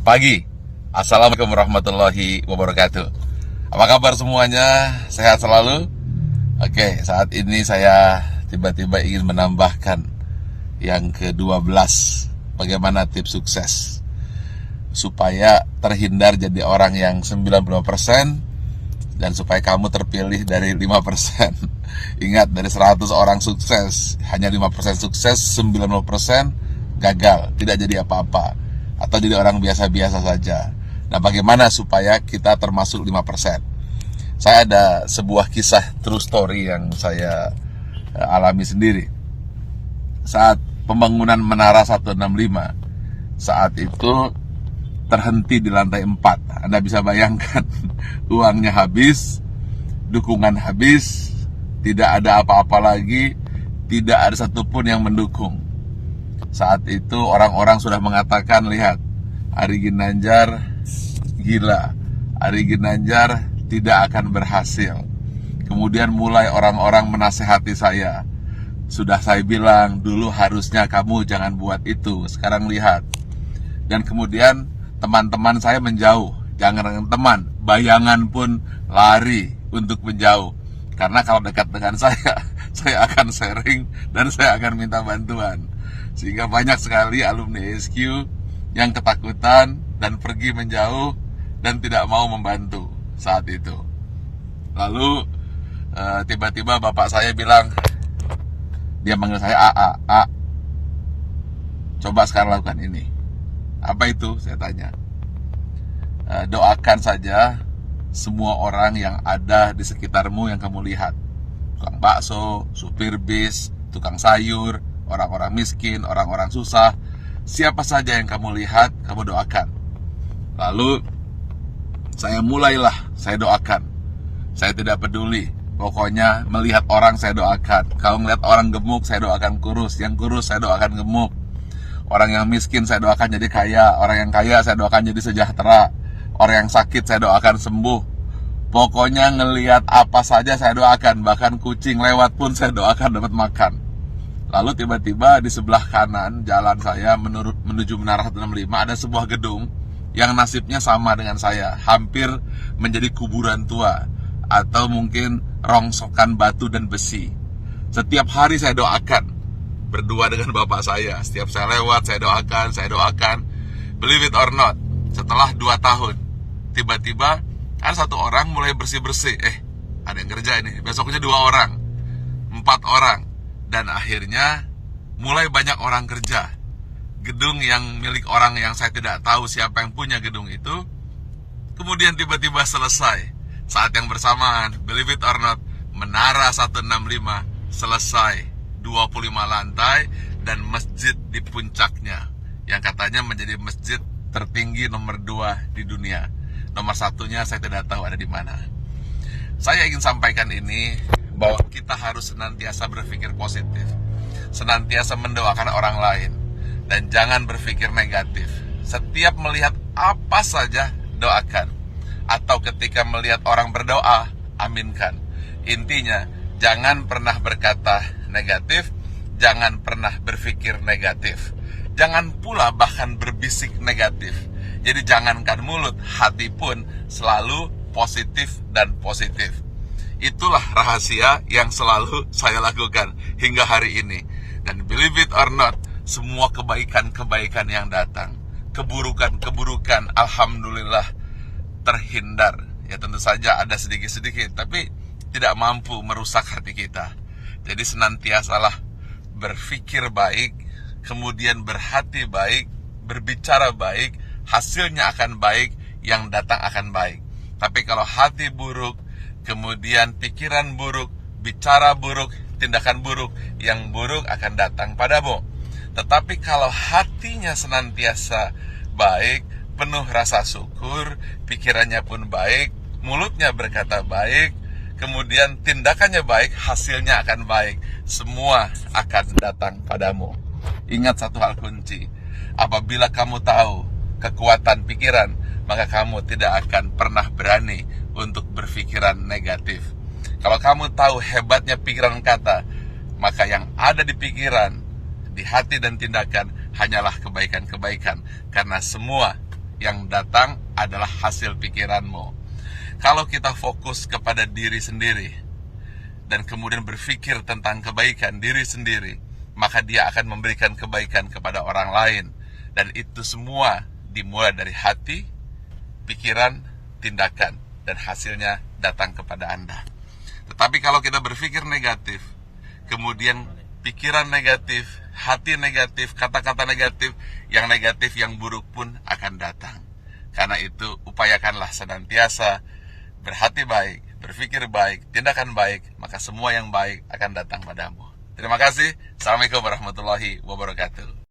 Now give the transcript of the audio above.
pagi. Assalamualaikum warahmatullahi wabarakatuh. Apa kabar semuanya? Sehat selalu? Oke, saat ini saya tiba-tiba ingin menambahkan yang ke-12. Bagaimana tips sukses supaya terhindar jadi orang yang 95% dan supaya kamu terpilih dari 5%. Ingat, dari 100 orang sukses, hanya 5% sukses, 90% gagal, tidak jadi apa-apa, atau jadi orang biasa-biasa saja. Nah, bagaimana supaya kita termasuk 5%? Saya ada sebuah kisah true story yang saya alami sendiri. Saat pembangunan Menara 165, saat itu terhenti di lantai 4. Anda bisa bayangkan, uangnya habis, dukungan habis, tidak ada apa-apa lagi, tidak ada satupun yang mendukung. Saat itu orang-orang sudah mengatakan, lihat, Ari Ginanjar gila, Ari Ginanjar tidak akan berhasil. Kemudian mulai orang-orang menasehati saya. Sudah saya bilang, dulu harusnya kamu jangan buat itu, sekarang lihat. Dan kemudian teman-teman saya menjauh. Jangan teman, bayangan pun lari untuk menjauh. Karena kalau dekat dengan saya akan sharing dan saya akan minta bantuan. Sehingga banyak sekali alumni SQ yang ketakutan dan pergi menjauh dan tidak mau membantu saat itu. Lalu tiba-tiba bapak saya bilang, dia manggil saya A, coba sekarang lakukan ini. Apa itu? Saya tanya. Doakan saja semua orang yang ada di sekitarmu yang kamu lihat. Tukang bakso, supir bis, tukang sayur, orang-orang miskin, orang-orang susah. Siapa saja yang kamu lihat, kamu doakan. Lalu saya doakan. Saya tidak peduli. Pokoknya melihat orang saya doakan. Kalau melihat orang gemuk, saya doakan kurus. Yang kurus saya doakan gemuk. Orang yang miskin saya doakan jadi kaya. Orang yang kaya saya doakan jadi sejahtera. Orang yang sakit saya doakan sembuh. Pokoknya ngelihat apa saja saya doakan. Bahkan kucing lewat pun saya doakan dapat makan. Lalu tiba-tiba di sebelah kanan jalan saya menuju Menara 165 ada sebuah gedung yang nasibnya sama dengan saya. Hampir menjadi kuburan tua, atau mungkin rongsokan batu dan besi. Setiap hari saya doakan, berdua dengan bapak saya. Setiap saya lewat, saya doakan. Believe it or not, setelah 2 tahun, tiba-tiba ada satu orang mulai bersih-bersih. Ada yang kerja ini. Besoknya 2 orang, 4 orang. Dan akhirnya mulai banyak orang kerja. Gedung yang milik orang yang saya tidak tahu siapa yang punya gedung itu, kemudian tiba-tiba selesai. Saat yang bersamaan, believe it or not, Menara 165 selesai, 25 lantai dan masjid di puncaknya, yang katanya menjadi masjid tertinggi nomor 2 di dunia. Nomor 1-nya saya tidak tahu ada di mana. Saya ingin sampaikan ini, bahwa kita harus senantiasa berpikir positif, senantiasa mendoakan orang lain, dan jangan berpikir negatif. Setiap melihat apa saja, doakan. Atau ketika melihat orang berdoa, aminkan. Intinya, jangan pernah berkata negatif, jangan pernah berpikir negatif. Jangan pula bahkan berbisik negatif. Jadi jangankan mulut, hati pun selalu positif dan positif. Itulah rahasia yang selalu saya lakukan hingga hari ini. Dan believe it or not, semua kebaikan-kebaikan yang datang, keburukan-keburukan, alhamdulillah terhindar. Ya tentu saja ada sedikit-sedikit, tapi tidak mampu merusak hati kita. Jadi senantiasalah berpikir baik, kemudian berhati baik, berbicara baik, hasilnya akan baik, yang datang akan baik. Tapi kalau hati buruk, kemudian pikiran buruk, bicara buruk, tindakan buruk, yang buruk akan datang padamu. Tetapi kalau hatinya senantiasa baik, penuh rasa syukur, pikirannya pun baik, mulutnya berkata baik, kemudian tindakannya baik, hasilnya akan baik. Semua akan datang padamu. Ingat satu hal kunci, apabila kamu tahu kekuatan pikiran, maka kamu tidak akan pernah berani untuk berpikiran negatif. Kalau kamu tahu hebatnya pikiran kata, maka yang ada di pikiran, di hati dan tindakan hanyalah kebaikan-kebaikan. Karena semua yang datang adalah hasil pikiranmu. Kalau kita fokus kepada diri sendiri dan kemudian berpikir tentang kebaikan diri sendiri, maka dia akan memberikan kebaikan kepada orang lain. Dan itu semua dimulai dari hati, pikiran, tindakan, dan hasilnya datang kepada Anda. Tetapi kalau kita berpikir negatif, kemudian pikiran negatif, hati negatif, kata-kata negatif, yang buruk pun akan datang. Karena itu, upayakanlah senantiasa berhati baik, berpikir baik, tindakan baik, maka semua yang baik akan datang padamu. Terima kasih. Assalamualaikum warahmatullahi wabarakatuh.